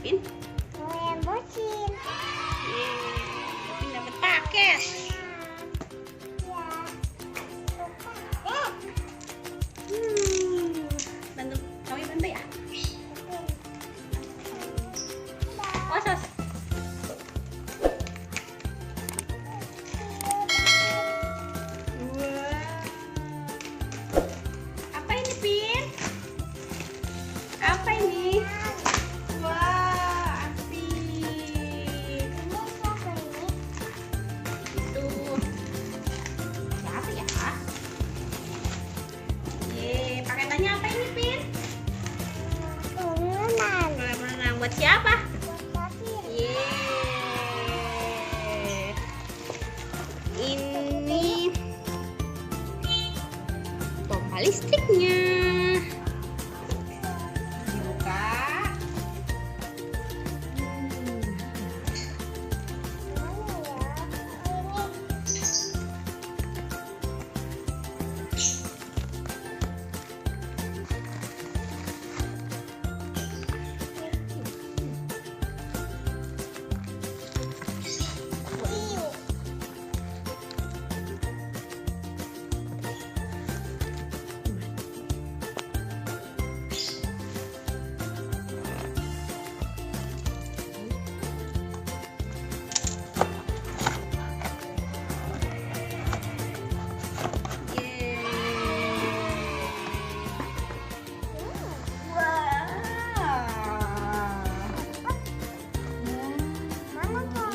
Pin? Mau bosin. Pin dapat paket. Bantu, kami bantu ya. Osos. Apa ini, Pin? Apa ini? Wah, asik. Ini siapa ini? Itu siapa ya? Paketannya apa ini, Pin? Kolam Renang buat siapa? Renang. Ini pompa listriknya. Dibuka.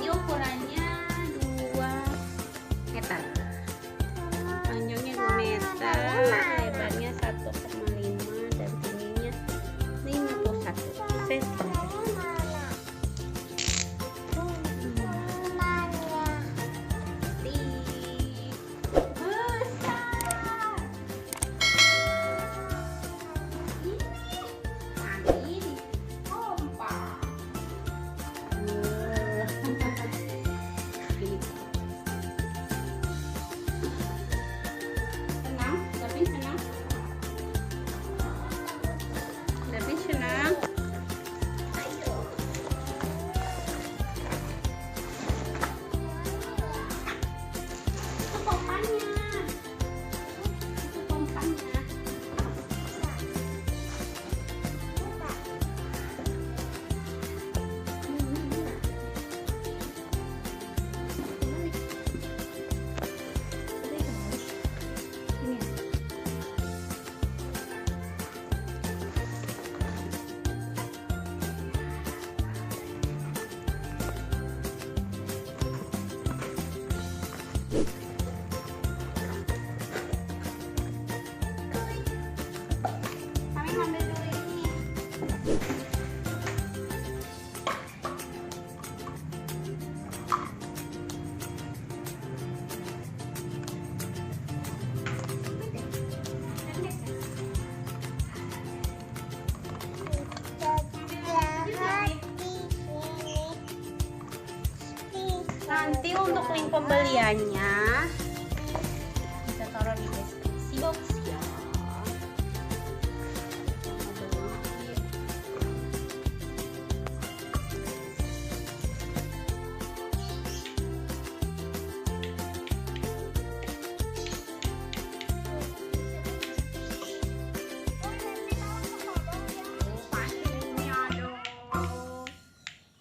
Ini ukurannya 2 meter. Panjangnya 2 meter, lebarnya 1,5 dan tingginya 51 cm. Senang. Itu pompanya. Itu pompanya. Kami ngambil dulu ini. Nanti untuk link pembeliannya kita taruh di deskripsi box ya.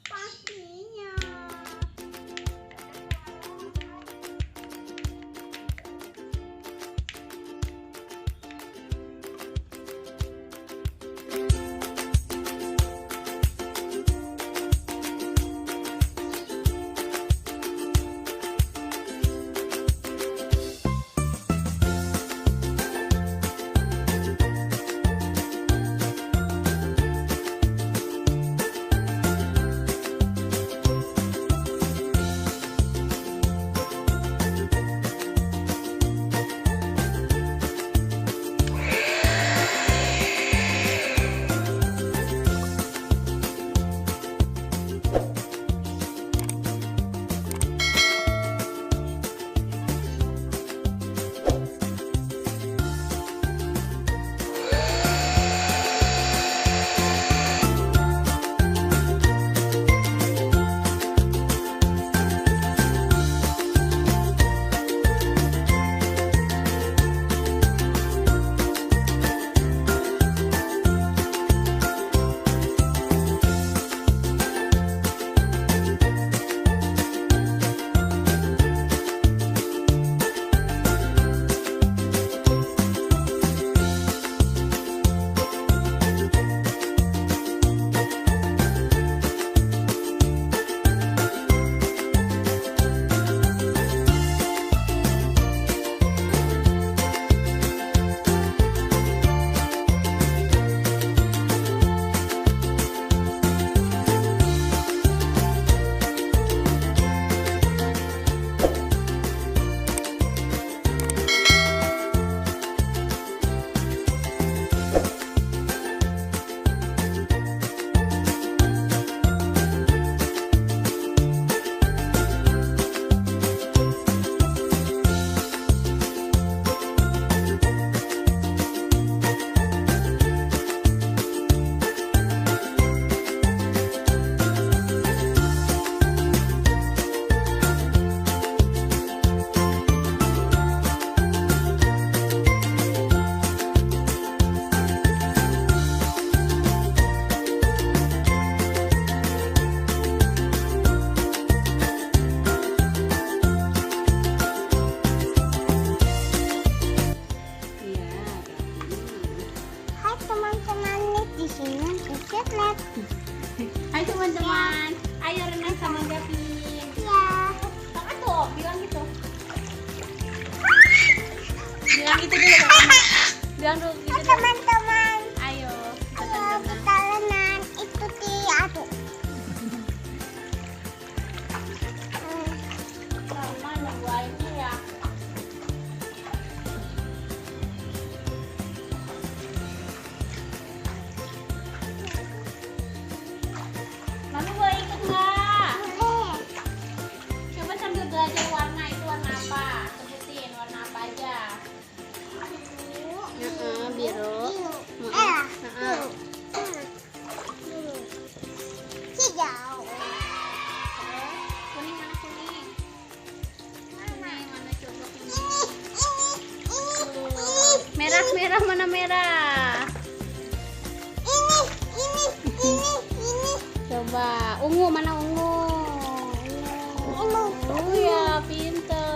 Pastinya. teman-teman. Ayo renang sama Gavin. Ya. Kakak tuh bilang gitu. Bilang gitu dulu kakak. Bilang dulu gitu dulu. Teman-teman. Ayo kita Ayo renang. kita renang. Ikuti aku. Sama nunggu airnya ya. Mami boleh ikut nggak? Boleh. Coba sambil belajar warna itu warna apa? Sebutin warna apa aja. Biru. Hijau. Kuning mana kuning? Kuning mana coba kuning? Merah merah mana merah? Ini. Coba ungu mana ungu? Ungu ya pinter.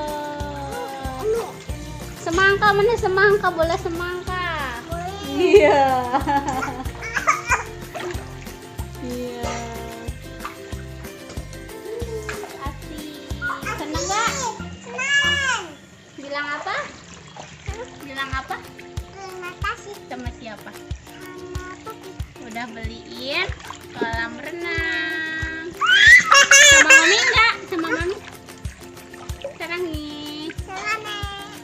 Semangka mana semangka? Boleh semangka? Iya. Iya. Asik. Seneng nggak? Senang. Bilang apa? Bilang apa? Terima kasih. Sama siapa? Sama papi. Udah beliin kolam renang. Sama mami enggak? Sama mami? Sarangi. Selamat.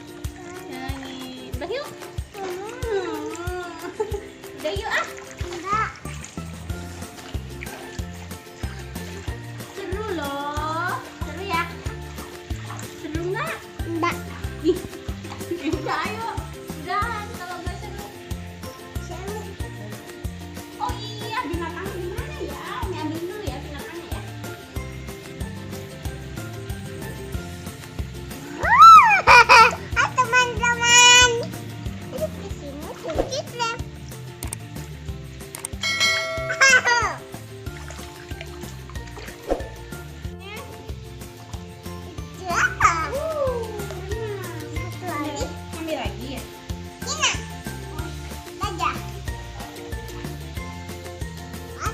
Sarangi. Udah yuk. Udah yuk ah. Enggak. Seru loh. Seru ya? Seru nggak? Enggak. Ih. Udah ayo. Udah kalau nggak seru. Seru. Oh iya, binatangnya di mana ya? Umi ambil dulu ya binatangnya ya. Teman-teman. Ini di sini sedikit deh. Satu lagi. Ambil lagi ya. Ini. Gajah.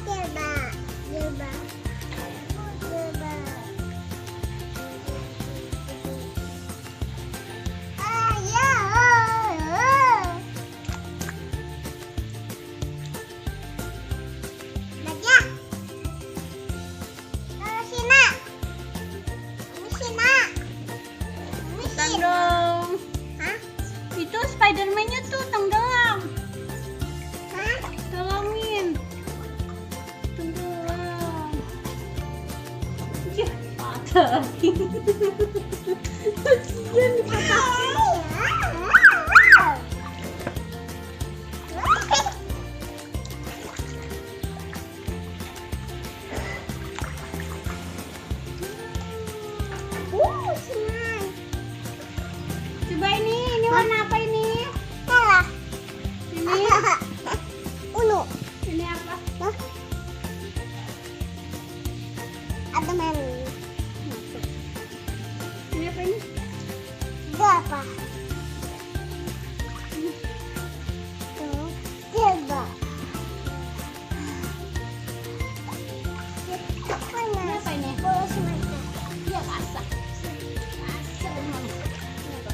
Jilbab. Jilbab. Jilbab. Ayo. Gajah. Terus sini. Ini sini. Ini Bukan sini. dong. Hah? Itu Spiderman-nya tuh tenggelam. Hah? Tolongin. Tenggelam. Ya, patah. Kasian patah. Senang. Coba ini warna apa ini? Salah. Ini, Unu. ini apa? Ada mami. Ini apa ini? Itu apa? Tuh, coba. Ini apa ini? Bola semangka. Iya basah. Basah memang. Ini apa?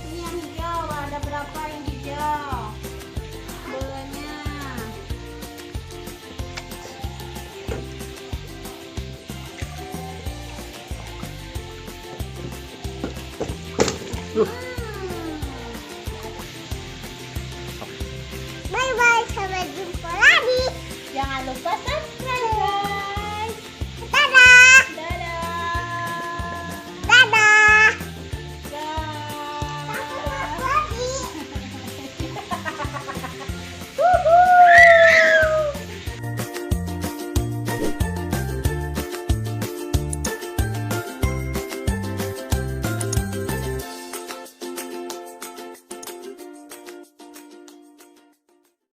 Ini yang hijau. Ada berapa yang hijau? Bolanya.